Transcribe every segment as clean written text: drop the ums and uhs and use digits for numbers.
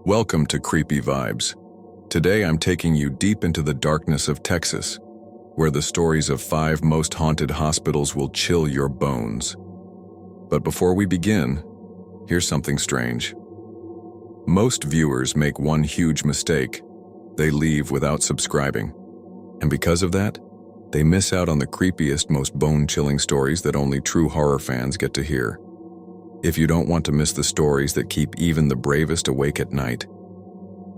Welcome to Creepy Vibes. Today I'm taking you deep into the darkness of Texas, where the stories of 5 most haunted hospitals will chill your bones. But before we begin, here's something strange. Most viewers make one huge mistake. They leave without subscribing. And because of that, they miss out on the creepiest, most bone-chilling stories that only true horror fans get to hear. If you don't want to miss the stories that keep even the bravest awake at night,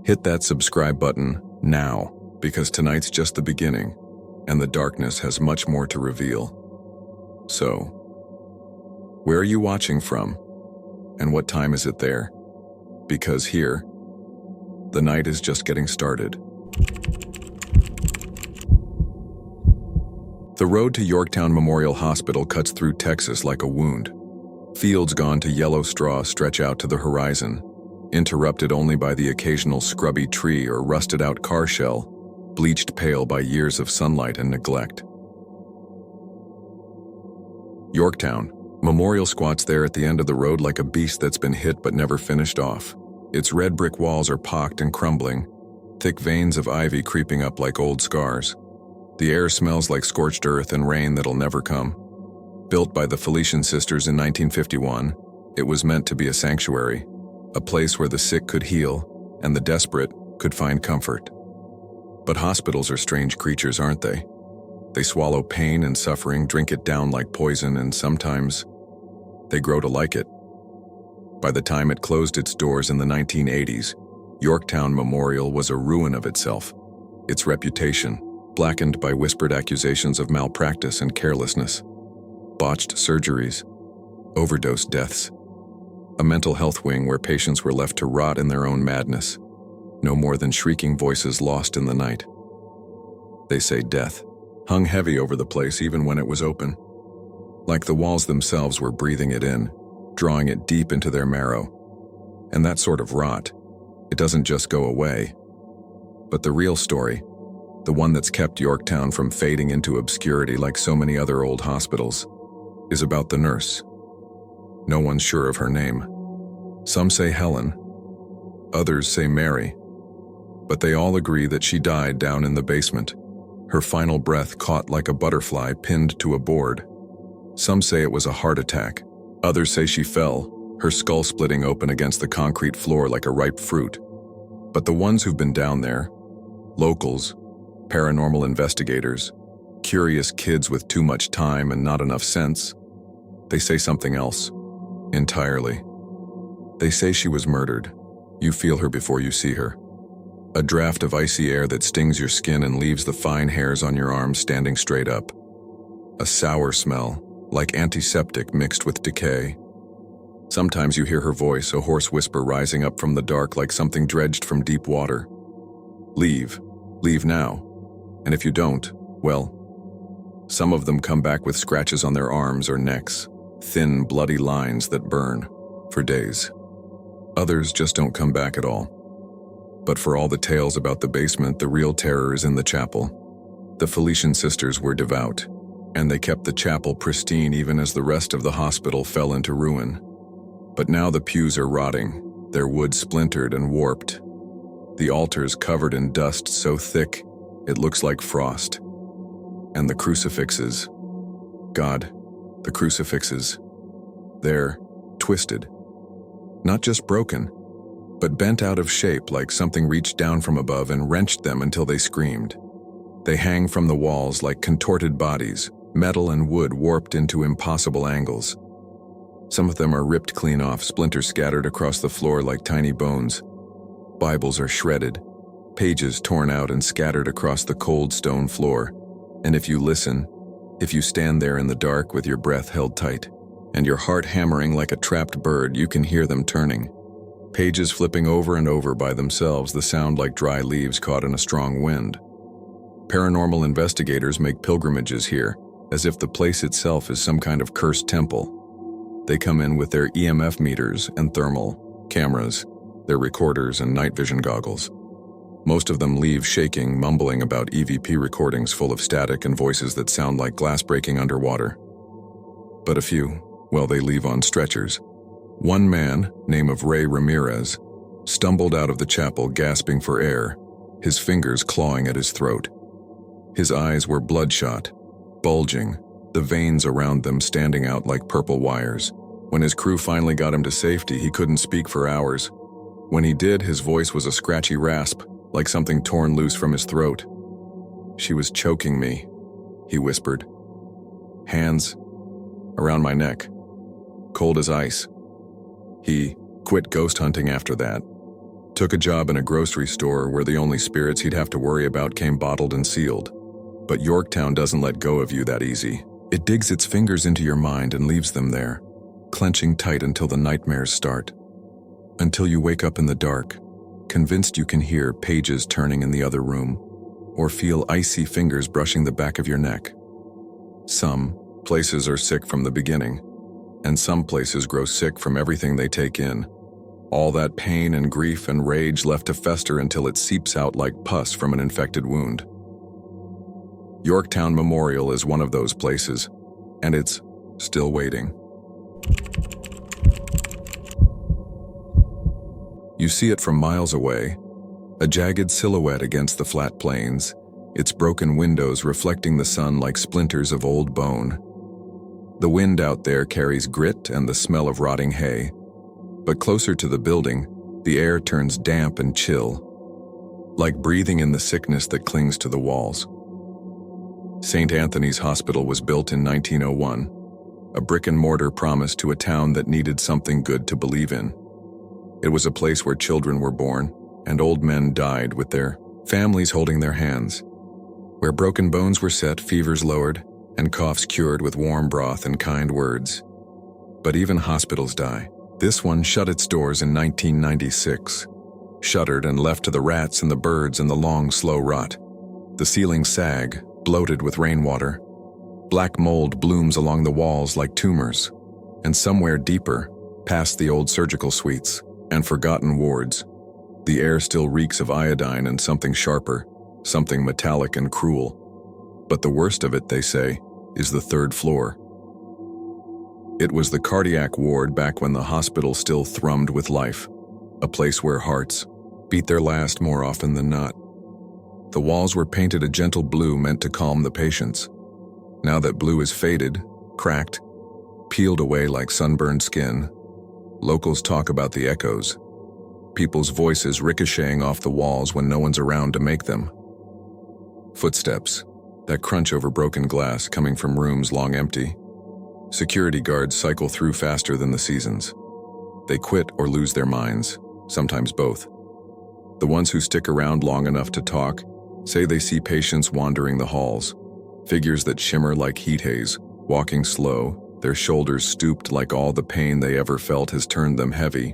hit that subscribe button now, because tonight's just the beginning, and the darkness has much more to reveal. So, where are you watching from? And what time is it there? Because here, the night is just getting started. The road to Yorktown Memorial Hospital cuts through Texas like a wound. Fields gone to yellow straw stretch out to the horizon, interrupted only by the occasional scrubby tree or rusted-out car shell, bleached pale by years of sunlight and neglect. Yorktown Memorial squats there at the end of the road like a beast that's been hit but never finished off. Its red brick walls are pocked and crumbling, thick veins of ivy creeping up like old scars. The air smells like scorched earth and rain that'll never come. Built by the Felician sisters in 1951, it was meant to be a sanctuary, a place where the sick could heal and the desperate could find comfort. But hospitals are strange creatures, aren't they? They swallow pain and suffering, drink it down like poison, and sometimes they grow to like it. By the time it closed its doors in the 1980s, Yorktown Memorial was a ruin of itself, its reputation blackened by whispered accusations of malpractice and carelessness, botched surgeries, overdose deaths, a mental health wing where patients were left to rot in their own madness, no more than shrieking voices lost in the night. They say death hung heavy over the place even when it was open, like the walls themselves were breathing it in, drawing it deep into their marrow. And that sort of rot, it doesn't just go away. But the real story, the one that's kept Yorktown from fading into obscurity like so many other old hospitals, is about the nurse. No one's sure of her name. Some say Helen, others say Mary, but they all agree that she died down in the basement, her final breath caught like a butterfly pinned to a board. Some say it was a heart attack. Others say she fell, her skull splitting open against the concrete floor like a ripe fruit. But the ones who've been down there, locals, paranormal investigators, curious kids with too much time and not enough sense, they say something else, entirely. They say she was murdered. You feel her before you see her. A draft of icy air that stings your skin and leaves the fine hairs on your arms standing straight up. A sour smell, like antiseptic mixed with decay. Sometimes you hear her voice, a hoarse whisper rising up from the dark like something dredged from deep water. Leave. Leave now. And if you don't, well, some of them come back with scratches on their arms or necks, thin, bloody lines that burn for days. Others just don't come back at all. But for all the tales about the basement, the real terror is in the chapel. The Felician sisters were devout, and they kept the chapel pristine even as the rest of the hospital fell into ruin. But now the pews are rotting, their wood splintered and warped. The altars covered in dust so thick it looks like frost. And the crucifixes, God, the crucifixes, they're twisted. Not just broken, but bent out of shape like something reached down from above and wrenched them until they screamed. They hang from the walls like contorted bodies, metal and wood warped into impossible angles. Some of them are ripped clean off, splinters scattered across the floor like tiny bones. Bibles are shredded, pages torn out and scattered across the cold stone floor. And if you listen, if you stand there in the dark with your breath held tight, and your heart hammering like a trapped bird, you can hear them turning. Pages flipping over and over by themselves, the sound like dry leaves caught in a strong wind. Paranormal investigators make pilgrimages here, as if the place itself is some kind of cursed temple. They come in with their EMF meters and thermal cameras, their recorders and night vision goggles. Most of them leave shaking, mumbling about EVP recordings full of static and voices that sound like glass breaking underwater. But a few, well, they leave on stretchers. One man, name of Ray Ramirez, stumbled out of the chapel gasping for air, his fingers clawing at his throat. His eyes were bloodshot, bulging, the veins around them standing out like purple wires. When his crew finally got him to safety, he couldn't speak for hours. When he did, his voice was a scratchy rasp, like something torn loose from his throat. "She was choking me," he whispered. "Hands around my neck, cold as ice." He quit ghost hunting after that. Took a job in a grocery store where the only spirits he'd have to worry about came bottled and sealed. But Yorktown doesn't let go of you that easy. It digs its fingers into your mind and leaves them there, clenching tight until the nightmares start. Until you wake up in the dark, convinced you can hear pages turning in the other room, or feel icy fingers brushing the back of your neck. Some places are sick from the beginning, and some places grow sick from everything they take in. All that pain and grief and rage left to fester until it seeps out like pus from an infected wound. Yorktown Memorial is one of those places, and it's still waiting. You see it from miles away, a jagged silhouette against the flat plains, its broken windows reflecting the sun like splinters of old bone. The wind out there carries grit and the smell of rotting hay, but closer to the building, the air turns damp and chill, like breathing in the sickness that clings to the walls. St. Anthony's Hospital was built in 1901, a brick-and-mortar promise to a town that needed something good to believe in. It was a place where children were born and old men died with their families holding their hands, where broken bones were set, fevers lowered, and coughs cured with warm broth and kind words. But even hospitals die. This one shut its doors in 1996, shuttered and left to the rats and the birds and the long, slow rot. The ceilings sag, bloated with rainwater. Black mold blooms along the walls like tumors, and somewhere deeper, past the old surgical suites and forgotten wards, the air still reeks of iodine and something sharper, something metallic and cruel. But the worst of it, they say, is the third floor. It was the cardiac ward back when the hospital still thrummed with life, a place where hearts beat their last more often than not. The walls were painted a gentle blue meant to calm the patients. Now that blue is faded, cracked, peeled away like sunburned skin, locals talk about the echoes, people's voices ricocheting off the walls when no one's around to make them. Footsteps, that crunch over broken glass coming from rooms long empty. Security guards cycle through faster than the seasons. They quit or lose their minds, sometimes both. The ones who stick around long enough to talk say they see patients wandering the halls, figures that shimmer like heat haze, walking slow, their shoulders stooped like all the pain they ever felt has turned them heavy.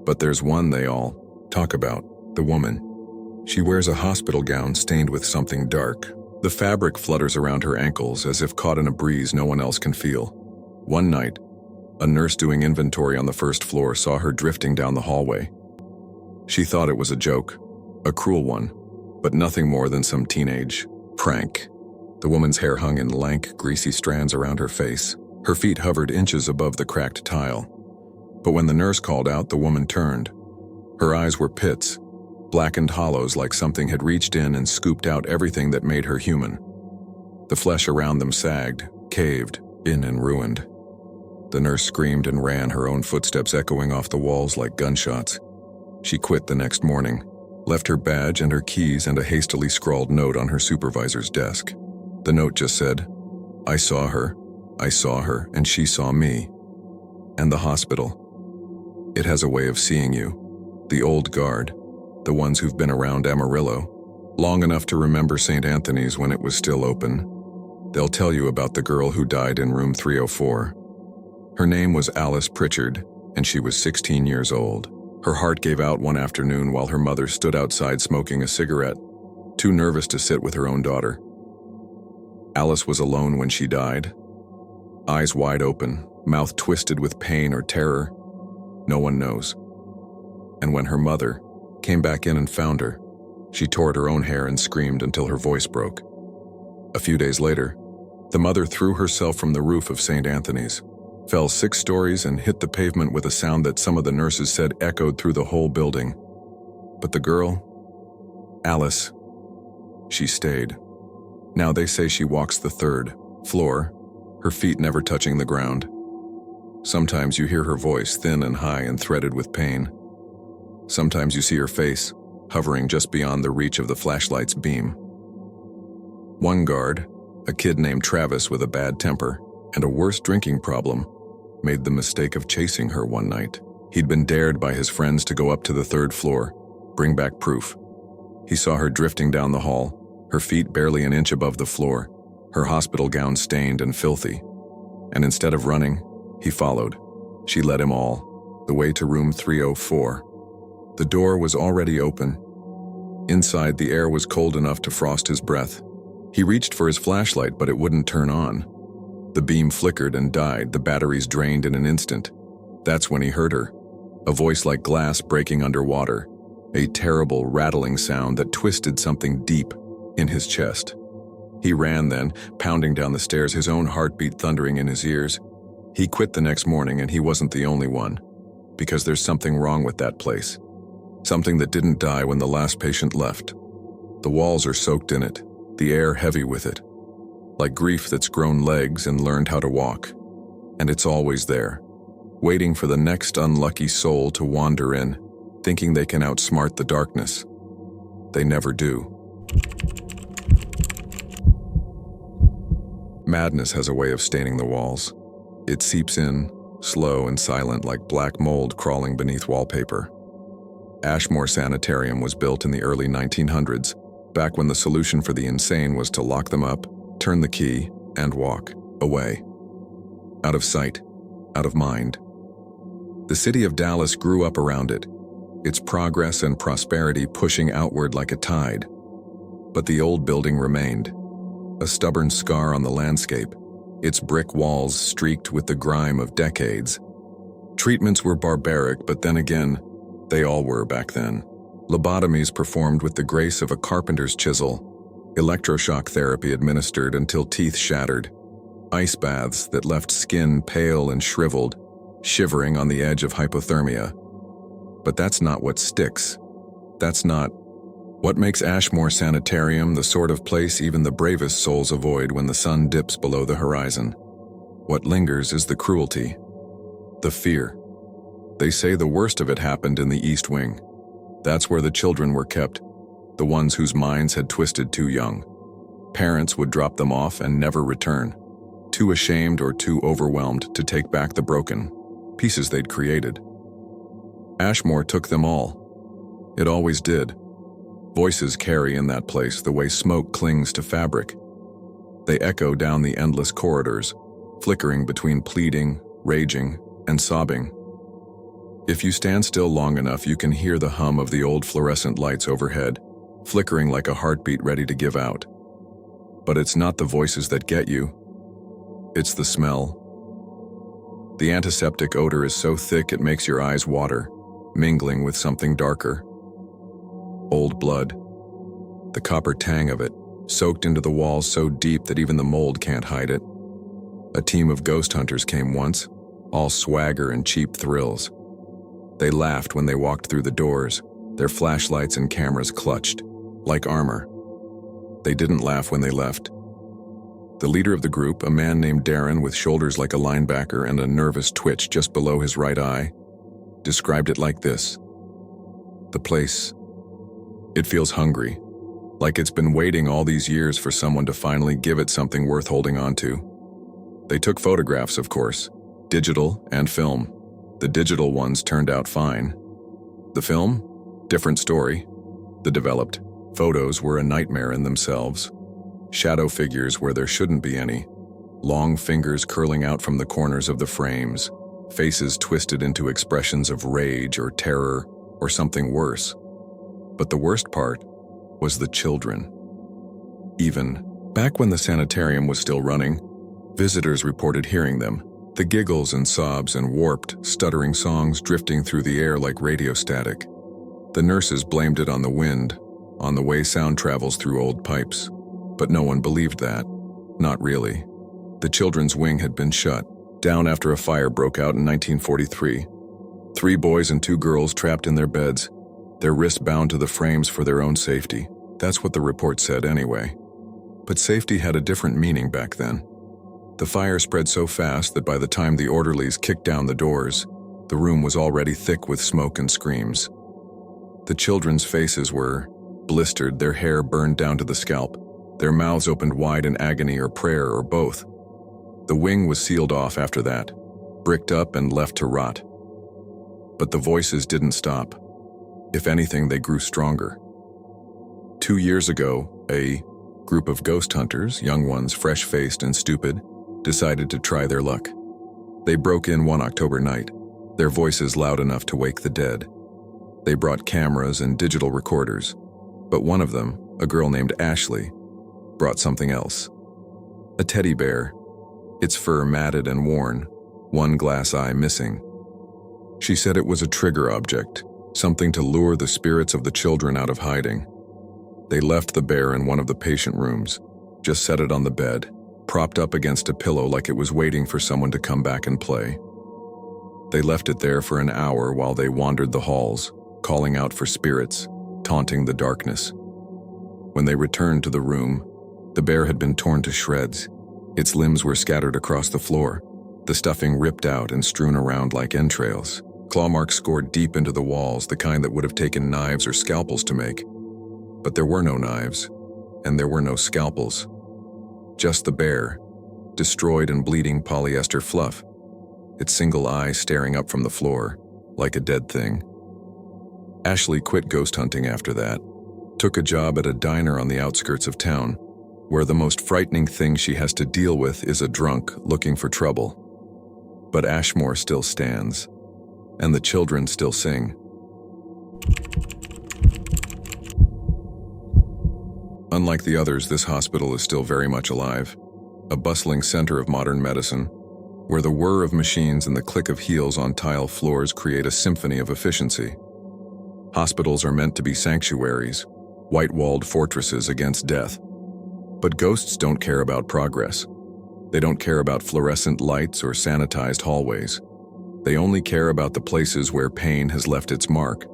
But there's one they all talk about, the woman. She wears a hospital gown stained with something dark. The fabric flutters around her ankles as if caught in a breeze no one else can feel. One night, a nurse doing inventory on the first floor saw her drifting down the hallway. She thought it was a joke, a cruel one, but nothing more than some teenage prank. The woman's hair hung in lank, greasy strands around her face. Her feet hovered inches above the cracked tile. But when the nurse called out, the woman turned. Her eyes were pits, blackened hollows like something had reached in and scooped out everything that made her human. The flesh around them sagged, caved, in and ruined. The nurse screamed and ran, her own footsteps echoing off the walls like gunshots. She quit the next morning, left her badge and her keys and a hastily scrawled note on her supervisor's desk. The note just said, I saw her, and she saw me. And the hospital. It has a way of seeing you. The old guard, the ones who've been around Amarillo, long enough to remember St. Anthony's when it was still open. They'll tell you about the girl who died in room 304. Her name was Alice Pritchard, and she was 16 years old. Her heart gave out one afternoon while her mother stood outside smoking a cigarette, too nervous to sit with her own daughter. Alice was alone when she died, eyes wide open, mouth twisted with pain or terror. No one knows. And when her mother came back in and found her, she tore at her own hair and screamed until her voice broke. A few days later, the mother threw herself from the roof of St. Anthony's, fell 6 stories and hit the pavement with a sound that some of the nurses said echoed through the whole building. But the girl, Alice, she stayed. Now they say she walks the 3rd floor, her feet never touching the ground. Sometimes you hear her voice, thin and high and threaded with pain. Sometimes you see her face, hovering just beyond the reach of the flashlight's beam. One guard, a kid named Travis with a bad temper and a worse drinking problem, made the mistake of chasing her one night. He'd been dared by his friends to go up to the 3rd floor, bring back proof. He saw her drifting down the hall, her feet barely an inch above the floor, her hospital gown stained and filthy. And instead of running, he followed. She led him all the way to room 304. The door was already open. Inside, the air was cold enough to frost his breath. He reached for his flashlight, but it wouldn't turn on. The beam flickered and died, the batteries drained in an instant. That's when he heard her, a voice like glass breaking underwater, a terrible rattling sound that twisted something deep in his chest. He ran then, pounding down the stairs, his own heartbeat thundering in his ears. He quit the next morning, and he wasn't the only one, because there's something wrong with that place. Something that didn't die when the last patient left. The walls are soaked in it, the air heavy with it, like grief that's grown legs and learned how to walk. And it's always there, waiting for the next unlucky soul to wander in, thinking they can outsmart the darkness. They never do. Madness has a way of staining the walls. It seeps in, slow and silent, like black mold crawling beneath wallpaper. Ashmore Sanitarium was built in the early 1900s, back when the solution for the insane was to lock them up, turn the key, and walk away. Out of sight, out of mind. The city of Dallas grew up around it, its progress and prosperity pushing outward like a tide. But the old building remained, a stubborn scar on the landscape, its brick walls streaked with the grime of decades. Treatments were barbaric, but then again, they all were back then. Lobotomies performed with the grace of a carpenter's chisel, electroshock therapy administered until teeth shattered, ice baths that left skin pale and shriveled, shivering on the edge of hypothermia. But that's not what sticks. That's not what makes Ashmore Sanitarium the sort of place even the bravest souls avoid when the sun dips below the horizon. What lingers is the cruelty, the fear. They say the worst of it happened in the East Wing. That's where the children were kept, the ones whose minds had twisted too young. Parents would drop them off and never return, too ashamed or too overwhelmed to take back the broken pieces they'd created. Ashmore took them all. It always did. Voices carry in that place the way smoke clings to fabric. They echo down the endless corridors, flickering between pleading, raging, and sobbing. If you stand still long enough, you can hear the hum of the old fluorescent lights overhead, flickering like a heartbeat ready to give out. But it's not the voices that get you. It's the smell. The antiseptic odor is so thick it makes your eyes water, mingling with something darker. Old blood. The copper tang of it, soaked into the walls so deep that even the mold can't hide it. A team of ghost hunters came once, all swagger and cheap thrills. They laughed when they walked through the doors, their flashlights and cameras clutched, like armor. They didn't laugh when they left. The leader of the group, a man named Darren with shoulders like a linebacker and a nervous twitch just below his right eye, described it like this. The place, it feels hungry, like it's been waiting all these years for someone to finally give it something worth holding on to. They took photographs, of course, digital and film. The digital ones turned out fine. The film? Different story. The developed photos were a nightmare in themselves. Shadow figures where there shouldn't be any. Long fingers curling out from the corners of the frames. Faces twisted into expressions of rage or terror or something worse. But the worst part was the children. Even back when the sanitarium was still running, visitors reported hearing them. The giggles and sobs and warped, stuttering songs drifting through the air like radio static. The nurses blamed it on the wind, on the way sound travels through old pipes. But no one believed that. Not really. The children's wing had been shut. Down after a fire broke out in 1943. 3 boys and 2 girls trapped in their beds, their wrists bound to the frames for their own safety. That's what the report said anyway. But safety had a different meaning back then. The fire spread so fast that by the time the orderlies kicked down the doors, the room was already thick with smoke and screams. The children's faces were blistered, their hair burned down to the scalp, their mouths opened wide in agony or prayer or both. The wing was sealed off after that, bricked up and left to rot. But the voices didn't stop. If anything, they grew stronger. 2 years ago, a group of ghost hunters, young ones fresh-faced and stupid, decided to try their luck. They broke in one October night, their voices loud enough to wake the dead. They brought cameras and digital recorders, but one of them, a girl named Ashley, brought something else. A teddy bear, its fur matted and worn, one glass eye missing. She said it was a trigger object, something to lure the spirits of the children out of hiding. They left the bear in one of the patient rooms, just set it on the bed, propped up against a pillow like it was waiting for someone to come back and play. They left it there for an hour while they wandered the halls, calling out for spirits, taunting the darkness. When they returned to the room, the bear had been torn to shreds. Its limbs were scattered across the floor, the stuffing ripped out and strewn around like entrails. Claw marks scored deep into the walls, the kind that would have taken knives or scalpels to make. But there were no knives, and there were no scalpels. Just the bear, destroyed and bleeding polyester fluff, its single eye staring up from the floor, like a dead thing. Ashley quit ghost hunting after that, took a job at a diner on the outskirts of town, where the most frightening thing she has to deal with is a drunk looking for trouble. But Ashmore still stands, and the children still sing. Unlike the others, this hospital is still very much alive, a bustling center of modern medicine, where the whir of machines and the click of heels on tile floors create a symphony of efficiency. Hospitals are meant to be sanctuaries, white-walled fortresses against death. But ghosts don't care about progress. They don't care about fluorescent lights or sanitized hallways. They only care about the places where pain has left its mark.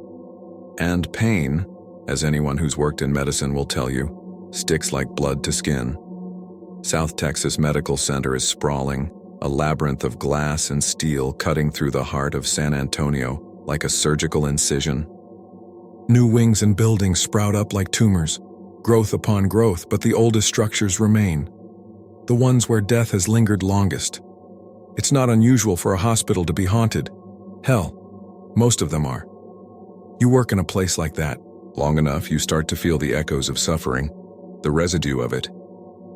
And pain, as anyone who's worked in medicine will tell you, sticks like blood to skin. South Texas Medical Center is sprawling, a labyrinth of glass and steel cutting through the heart of San Antonio like a surgical incision. New wings and buildings sprout up like tumors, growth upon growth, but the oldest structures remain, the ones where death has lingered longest. It's not unusual for a hospital to be haunted. Hell, most of them are. You work in a place like that, long enough you start to feel the echoes of suffering, the residue of it.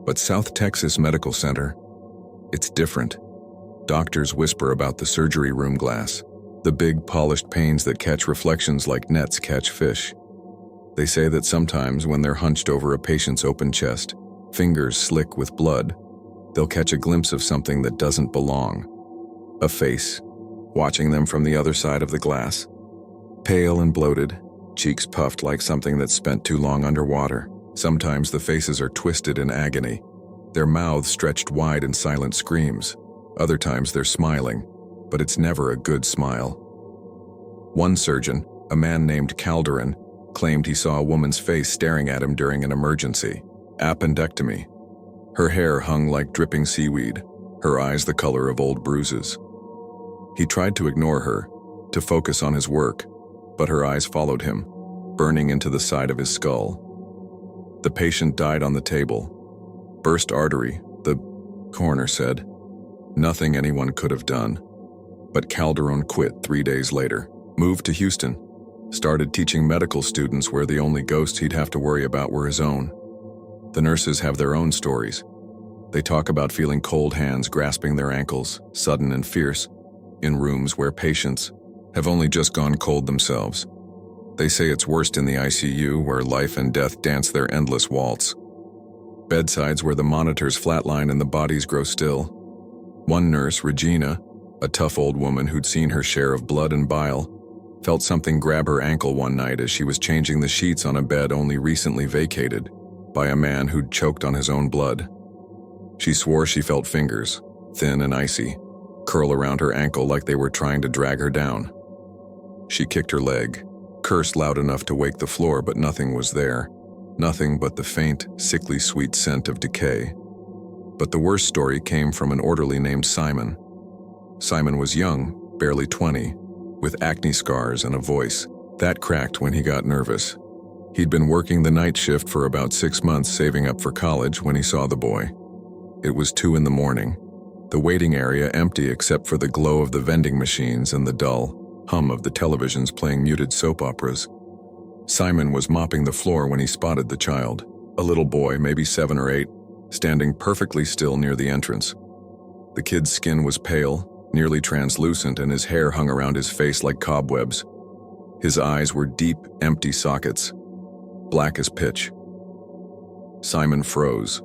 But South Texas Medical Center, it's different. Doctors whisper about the surgery room glass, the big polished panes that catch reflections like nets catch fish. They say that sometimes when they're hunched over a patient's open chest, fingers slick with blood, they'll catch a glimpse of something that doesn't belong. A face, watching them from the other side of the glass. Pale and bloated, cheeks puffed like something that's spent too long underwater. Sometimes the faces are twisted in agony, their mouths stretched wide in silent screams. Other times they're smiling, but it's never a good smile. One surgeon, a man named Calderon, claimed he saw a woman's face staring at him during an emergency, appendectomy. Her hair hung like dripping seaweed, her eyes the color of old bruises. He tried to ignore her, to focus on his work, but her eyes followed him, burning into the side of his skull. The patient died on the table. Burst artery, the coroner said. Nothing anyone could have done. But Calderon quit 3 days later, moved to Houston, started teaching medical students where the only ghosts he'd have to worry about were his own. The nurses have their own stories. They talk about feeling cold hands grasping their ankles, sudden and fierce, in rooms where patients have only just gone cold themselves. They say it's worst in the ICU, where life and death dance their endless waltz. Bedsides where the monitors flatline and the bodies grow still. One nurse, Regina, a tough old woman who'd seen her share of blood and bile, felt something grab her ankle one night as she was changing the sheets on a bed only recently vacated by a man who'd choked on his own blood. She swore she felt fingers, thin and icy, curl around her ankle like they were trying to drag her down. She kicked her leg, cursed loud enough to wake the floor, but nothing was there. Nothing but the faint, sickly sweet scent of decay. But the worst story came from an orderly named Simon. Simon was young, barely 20, with acne scars and a voice that cracked when he got nervous. He'd been working the night shift for about 6 months, saving up for college, when he saw the boy. It was 2 in the morning. The waiting area empty except for the glow of the vending machines and the dull hum of the televisions playing muted soap operas. Simon was mopping the floor when he spotted the child, a little boy, maybe 7 or 8, standing perfectly still near the entrance. The kid's skin was pale, nearly translucent, and his hair hung around his face like cobwebs. His eyes were deep, empty sockets, black as pitch. Simon froze,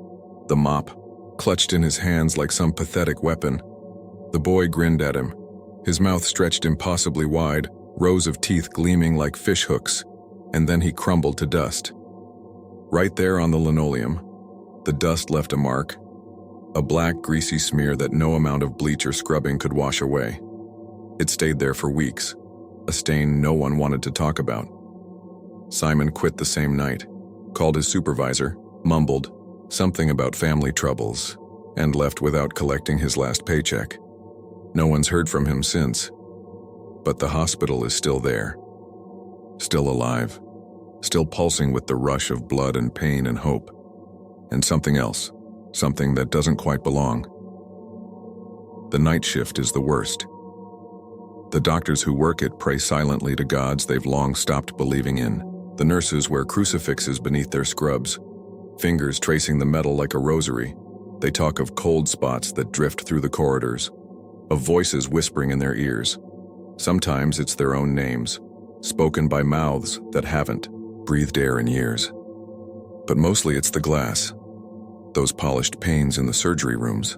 the mop clutched in his hands like some pathetic weapon. The boy grinned at him, his mouth stretched impossibly wide, rows of teeth gleaming like fish hooks, and then he crumbled to dust. Right there on the linoleum, the dust left a mark, a black, greasy smear that no amount of bleach or scrubbing could wash away. It stayed there for weeks, a stain no one wanted to talk about. Simon quit the same night, called his supervisor, mumbled something about family troubles, and left without collecting his last paycheck. No one's heard from him since, but the hospital is still there, still alive, still pulsing with the rush of blood and pain and hope, and something else, something that doesn't quite belong. The night shift is the worst. The doctors who work it pray silently to gods they've long stopped believing in. The nurses wear crucifixes beneath their scrubs, fingers tracing the metal like a rosary. They talk of cold spots that drift through the corridors, of voices whispering in their ears. Sometimes it's their own names, spoken by mouths that haven't breathed air in years. But mostly it's the glass, those polished panes in the surgery rooms,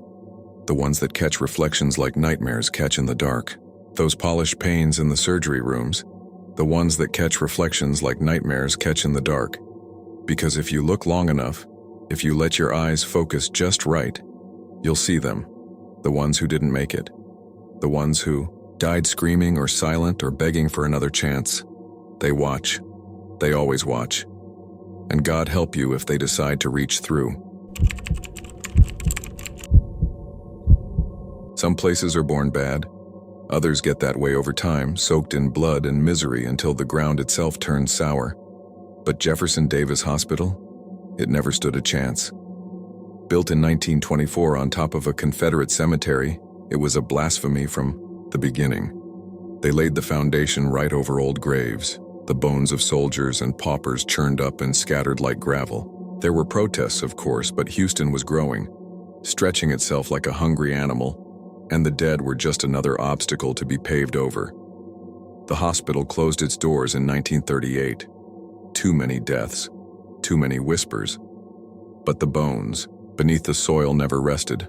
the ones that catch reflections like nightmares catch in the dark. Those polished panes in the surgery rooms, the ones that catch reflections like nightmares catch in the dark. Because if you look long enough, if you let your eyes focus just right, you'll see them, the ones who didn't make it, the ones who died screaming or silent or begging for another chance. They watch. They always watch. And God help you if they decide to reach through. Some places are born bad. Others get that way over time, soaked in blood and misery until the ground itself turns sour. But Jefferson Davis Hospital? It never stood a chance. Built in 1924 on top of a Confederate cemetery, it was a blasphemy from the beginning. They laid the foundation right over old graves, the bones of soldiers and paupers churned up and scattered like gravel. There were protests, of course, but Houston was growing, stretching itself like a hungry animal, and the dead were just another obstacle to be paved over. The hospital closed its doors in 1938. Too many deaths, too many whispers. But the bones beneath the soil never rested.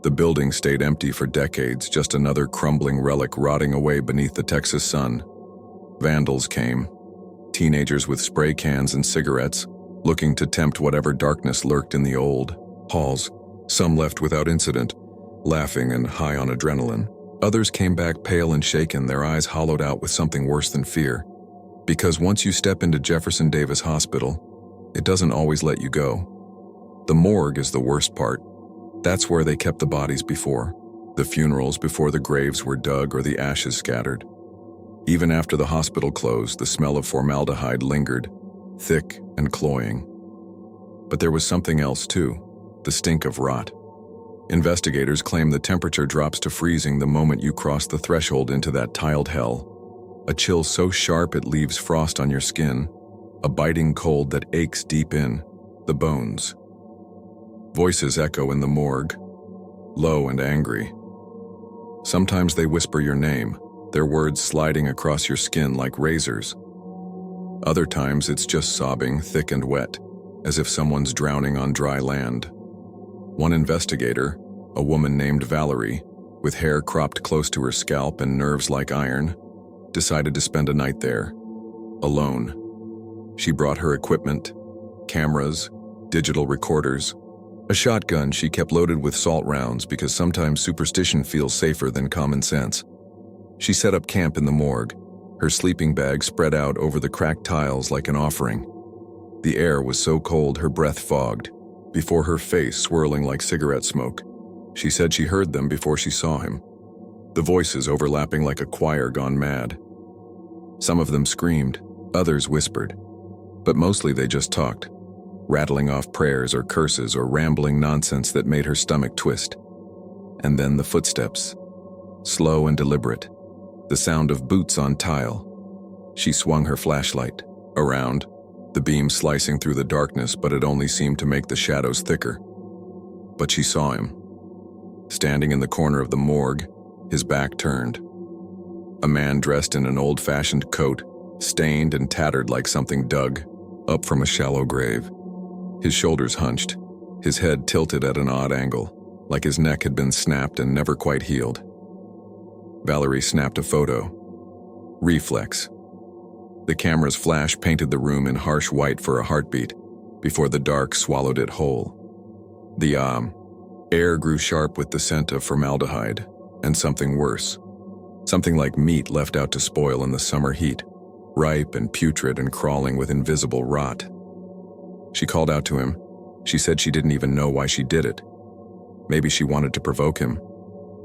The building stayed empty for decades, just another crumbling relic rotting away beneath the Texas sun. Vandals came, teenagers with spray cans and cigarettes, looking to tempt whatever darkness lurked in the old halls. Some left without incident, laughing and high on adrenaline. Others came back pale and shaken, their eyes hollowed out with something worse than fear. Because once you step into Jefferson Davis Hospital, it doesn't always let you go. The morgue is the worst part. That's where they kept the bodies before. The funerals before the graves were dug or the ashes scattered. Even after the hospital closed, the smell of formaldehyde lingered, thick and cloying. But there was something else too, the stink of rot. Investigators claim the temperature drops to freezing the moment you cross the threshold into that tiled hell. A chill so sharp it leaves frost on your skin, a biting cold that aches deep in the bones. Voices echo in the morgue, low and angry. Sometimes they whisper your name, their words sliding across your skin like razors. Other times it's just sobbing, thick and wet, as if someone's drowning on dry land. One investigator, a woman named Valerie, with hair cropped close to her scalp and nerves like iron, decided to spend a night there, alone. She brought her equipment, cameras, digital recorders, A shotgun she kept loaded with salt rounds because sometimes superstition feels safer than common sense. She set up camp in the morgue, her sleeping bag spread out over the cracked tiles like an offering. The air was so cold her breath fogged, before her face swirling like cigarette smoke. She said she heard them before she saw him, the voices overlapping like a choir gone mad. Some of them screamed, others whispered, but mostly they just talked, rattling off prayers or curses or rambling nonsense that made her stomach twist. And then the footsteps, slow and deliberate, the sound of boots on tile. She swung her flashlight around, the beam slicing through the darkness, but it only seemed to make the shadows thicker. But she saw him, standing in the corner of the morgue, his back turned. A man dressed in an old-fashioned coat, stained and tattered like something dug up from a shallow grave. His shoulders hunched, his head tilted at an odd angle, like his neck had been snapped and never quite healed. Valerie snapped a photo. Reflex. The camera's flash painted the room in harsh white for a heartbeat, before the dark swallowed it whole. The air grew sharp with the scent of formaldehyde, and something worse. Something like meat left out to spoil in the summer heat, ripe and putrid and crawling with invisible rot. She called out to him. She said she didn't even know why she did it. Maybe she wanted to provoke him.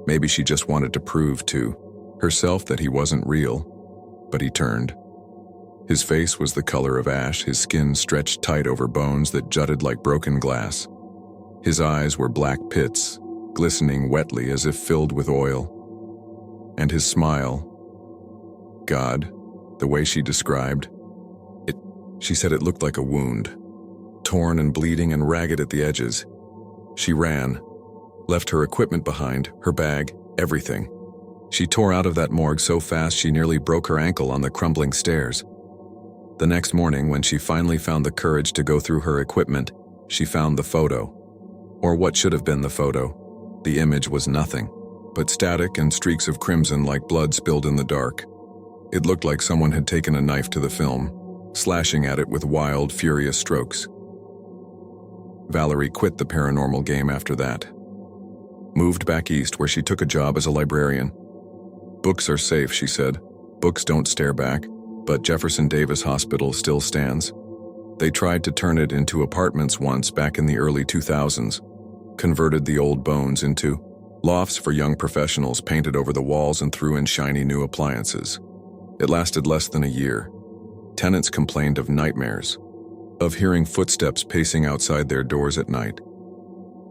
Maybe she just wanted to prove to herself that he wasn't real. But he turned. His face was the color of ash, his skin stretched tight over bones that jutted like broken glass. His eyes were black pits, glistening wetly as if filled with oil. And his smile, God, the way she described it, she said it looked like a wound, torn and bleeding and ragged at the edges. She ran, left her equipment behind, her bag, everything. She tore out of that morgue so fast she nearly broke her ankle on the crumbling stairs. The next morning, when she finally found the courage to go through her equipment, she found the photo. Or what should have been the photo. The image was nothing but static and streaks of crimson like blood spilled in the dark. It looked like someone had taken a knife to the film, slashing at it with wild, furious strokes. Valerie quit the paranormal game after that. Moved back east where she took a job as a librarian. Books are safe, she said. Books don't stare back, but Jefferson Davis Hospital still stands. They tried to turn it into apartments once back in the early 2000s, converted the old bones into lofts for young professionals painted over the walls and threw in shiny new appliances. It lasted less than a year. Tenants complained of nightmares, of hearing footsteps pacing outside their doors at night.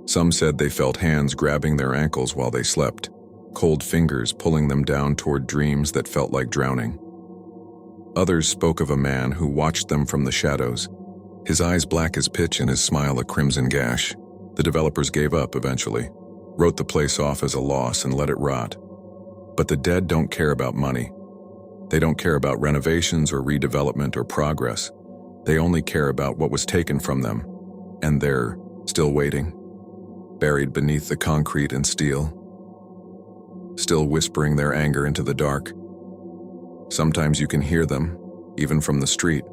Some said they felt hands grabbing their ankles while they slept, cold fingers pulling them down toward dreams that felt like drowning. Others spoke of a man who watched them from the shadows, his eyes black as pitch and his smile a crimson gash. The developers gave up eventually, wrote the place off as a loss and let it rot. But the dead don't care about money. They don't care about renovations or redevelopment or progress. They only care about what was taken from them, and they're still waiting, buried beneath the concrete and steel, still whispering their anger into the dark. Sometimes you can hear them, even from the street,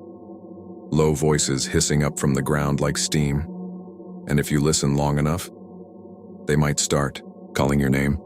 low voices hissing up from the ground like steam, and if you listen long enough, they might start calling your name.